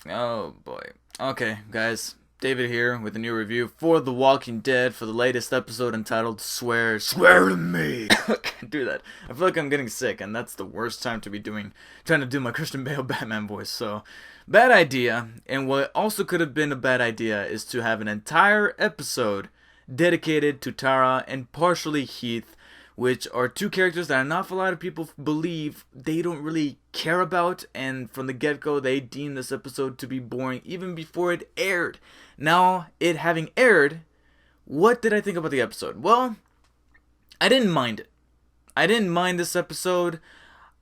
Oh boy. Okay, guys. David here with a new review for The Walking Dead for the latest episode entitled Swear to Me. I can't do that. I feel like I'm getting sick, and that's the worst time to be trying to do my Christian Bale Batman voice. So, bad idea. And what also could have been a bad idea is to have an entire episode dedicated to Tara and partially Heath, which are two characters that not a lot of people believe they don't really care about, and from the get-go they deemed this episode to be boring even before it aired. Now, it having aired, what did I think about the episode? Well, I didn't mind it. I didn't mind this episode.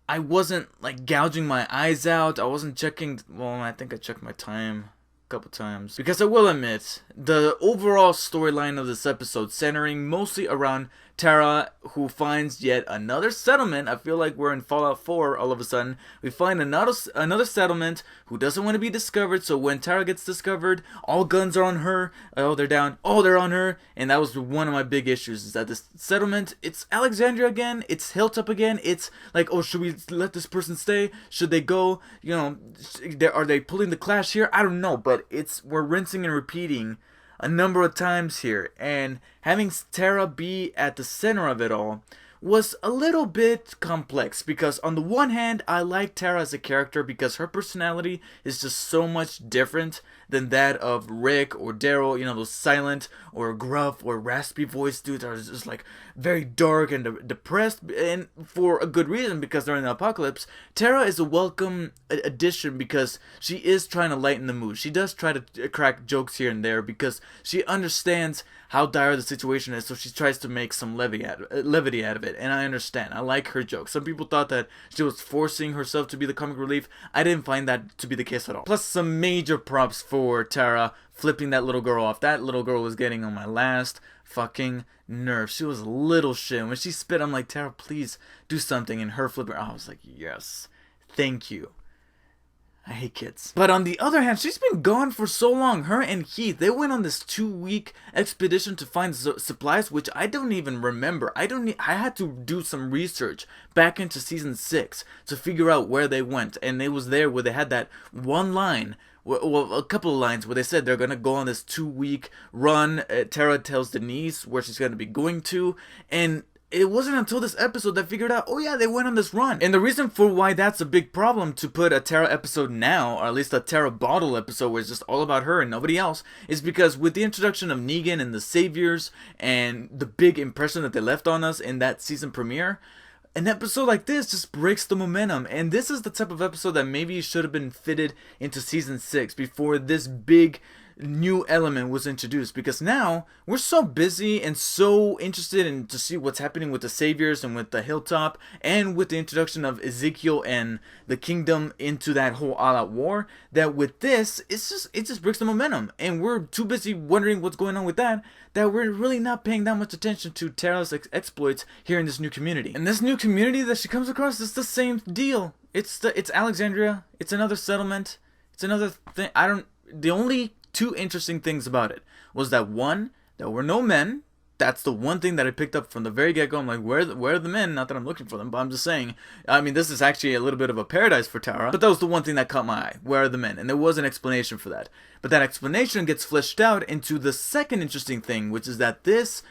I wasn't like gouging my eyes out. I wasn't checking, well, I think I checked my time couple times, because I will admit the overall storyline of this episode centering mostly around Tara, who finds yet another settlement. I feel like we're in Fallout 4 all of a sudden. We find another settlement who doesn't want to be discovered, so when Tara gets discovered, all guns are on her. Oh, they're down. Oh, they're on her. And that was one of my big issues, is that this settlement, it's Alexandria again, it's Hilltop again. It's like, oh, should we let this person stay? Should they go? You know, are they pulling the Clash here? I don't know, but we're rinsing and repeating a number of times here, and having Tara be at the center of it all was a little bit complex, because on the one hand I like Tara as a character because her personality is just so much different than that of Rick or Daryl, you know, those silent or gruff or raspy voice dudes that are just like very dark and depressed, and for a good reason, because they're in the apocalypse. Tara is a welcome addition because she is trying to lighten the mood. She does try to crack jokes here and there because she understands how dire the situation is, so she tries to make some levity out of it, and I understand. I like her jokes. Some people thought that she was forcing herself to be the comic relief. I didn't find that to be the case at all. Plus, some major props for Tara flipping that little girl off. That little girl was getting on my last fucking nerves. She was a little shit. When she spit, I'm like, Tara, please do something, and her flipping, I was like, yes, thank you. I hate kids. But on the other hand, she's been gone for so long. Her and Heath, they went on this 2-week expedition to find supplies, which I don't even remember. I had to do some research back into season 6 to figure out where they went. And it was there where they had that one line, well, a couple of lines where they said they're gonna go on this 2-week run. Tara tells Denise where she's gonna be going to, and it wasn't until this episode that I figured out, oh yeah, they went on this run. And the reason for why that's a big problem to put a Tara episode now, or at least a Tara bottle episode where it's just all about her and nobody else, is because with the introduction of Negan and the Saviors and the big impression that they left on us in that season premiere, an episode like this just breaks the momentum. And this is the type of episode that maybe should have been fitted into season 6 before this big new element was introduced, because now we're so busy and so interested in to see what's happening with the Saviors and with the Hilltop and with the introduction of Ezekiel and the Kingdom into that whole all-out war, that with this it just breaks the momentum, and we're too busy wondering what's going on with that we're really not paying that much attention to Tara's exploits here in this new community. And this new community that she comes across is the same deal. It's Alexandria. It's another settlement. It's another thing. The only two interesting things about it was that, one, there were no men. That's the one thing that I picked up from the very get-go. I'm like, where are the men? Not that I'm looking for them, but I'm just saying, I mean, this is actually a little bit of a paradise for Tara, but that was the one thing that caught my eye. Where are the men? And there was an explanation for that. But that explanation gets fleshed out into the second interesting thing, which is that this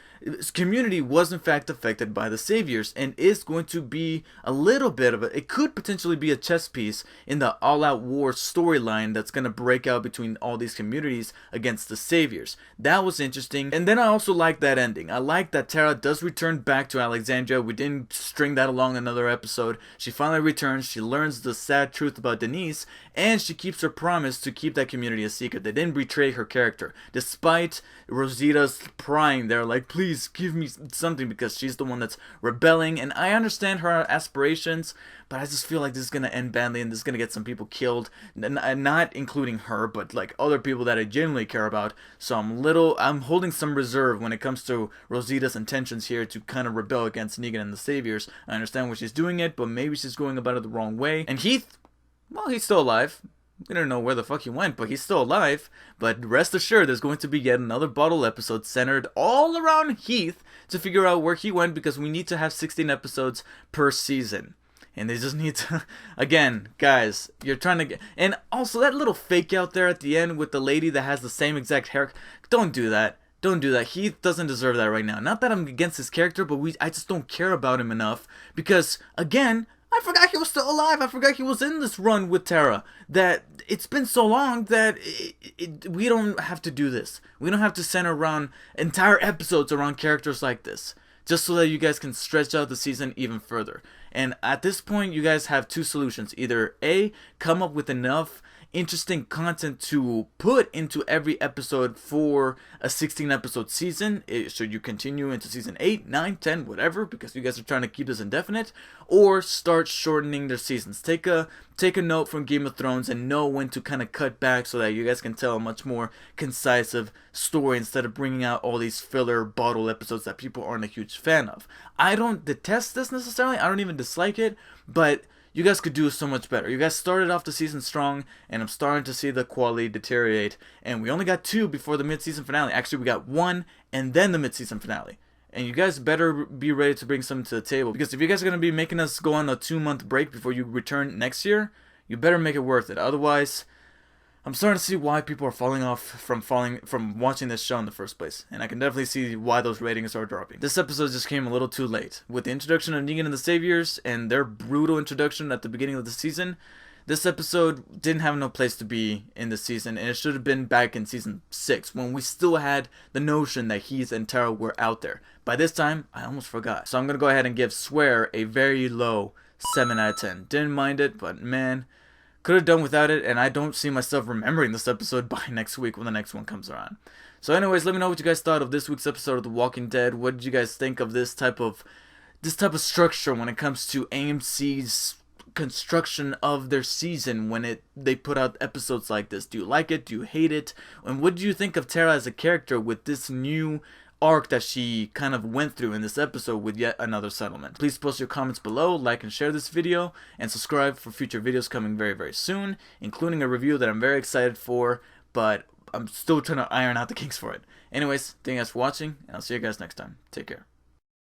community was in fact affected by the Saviors, and is going to be a little bit of it could potentially be a chess piece in the all-out war storyline that's going to break out between all these communities against the Saviors. That was interesting. And then I also like that ending. I like that Tara does return back to Alexandria. We didn't string that along another episode. She finally returns, she learns the sad truth about Denise, and she keeps her promise to keep that community a secret. They didn't betray her character, despite Rosita's prying there, like, please give me something, because she's the one that's rebelling. And I understand her aspirations, but I just feel like this is going to end badly, and this is going to get some people killed, not including her, but like other people that I genuinely care about. So I'm holding some reserve when it comes to Rosita's intentions here to kind of rebel against Negan and the Saviors. I understand why she's doing it, but maybe she's going about it the wrong way. And Heath, well, he's still alive. We don't know where the fuck he went, but he's still alive. But rest assured, there's going to be yet another bottle episode centered all around Heath to figure out where he went, because we need to have 16 episodes per season. and they just need to again, guys, you're trying to get, and also that little fake out there at the end with the lady that has the same exact hair. Don't do that. Don't do that. He doesn't deserve that right now. Not that I'm against his character, but I just don't care about him enough because, again, I forgot he was still alive. I forgot he was in this run with Tara. That it's been so long that we don't have to do this. We don't have to center around entire episodes around characters like this, just so that you guys can stretch out the season even further. And at this point, you guys have two solutions. Either A, come up with enough interesting content to put into every episode for a 16 episode season, should you continue into season 8, 9, 10, whatever, because you guys are trying to keep this indefinite, or start shortening their seasons. Take a note from Game of Thrones and know when to kind of cut back so that you guys can tell a much more concise story instead of bringing out all these filler bottle episodes that people aren't a huge fan of. I don't detest this necessarily, I don't even dislike it, but you guys could do so much better. You guys started off the season strong, and I'm starting to see the quality deteriorate. And we only got 2 before the mid-season finale. Actually, we got 1 and then the mid-season finale. And you guys better be ready to bring something to the table. Because if you guys are going to be making us go on a 2-month break before you return next year, you better make it worth it. Otherwise, I'm starting to see why people are falling off from watching this show in the first place, and I can definitely see why those ratings are dropping. This episode just came a little too late. With the introduction of Negan and the Saviors and their brutal introduction at the beginning of the season, this episode didn't have no place to be in the season, and it should have been back in season 6 when we still had the notion that Heath and Tara were out there. By this time, I almost forgot. So I'm going to go ahead and give Swear a very low 7 out of 10. Didn't mind it, but man, could have done without it, and I don't see myself remembering this episode by next week when the next one comes around. So anyways, let me know what you guys thought of this week's episode of The Walking Dead. What did you guys think of this type of structure when it comes to AMC's construction of their season when they put out episodes like this? Do you like it? Do you hate it? And what do you think of Tara as a character with this new arc that she kind of went through in this episode with yet another settlement? Please post your comments below, like and share this video, and subscribe for future videos coming very, very soon, including a review that I'm very excited for, but I'm still trying to iron out the kinks for it. Anyways, thank you guys for watching, and I'll see you guys next time. Take care.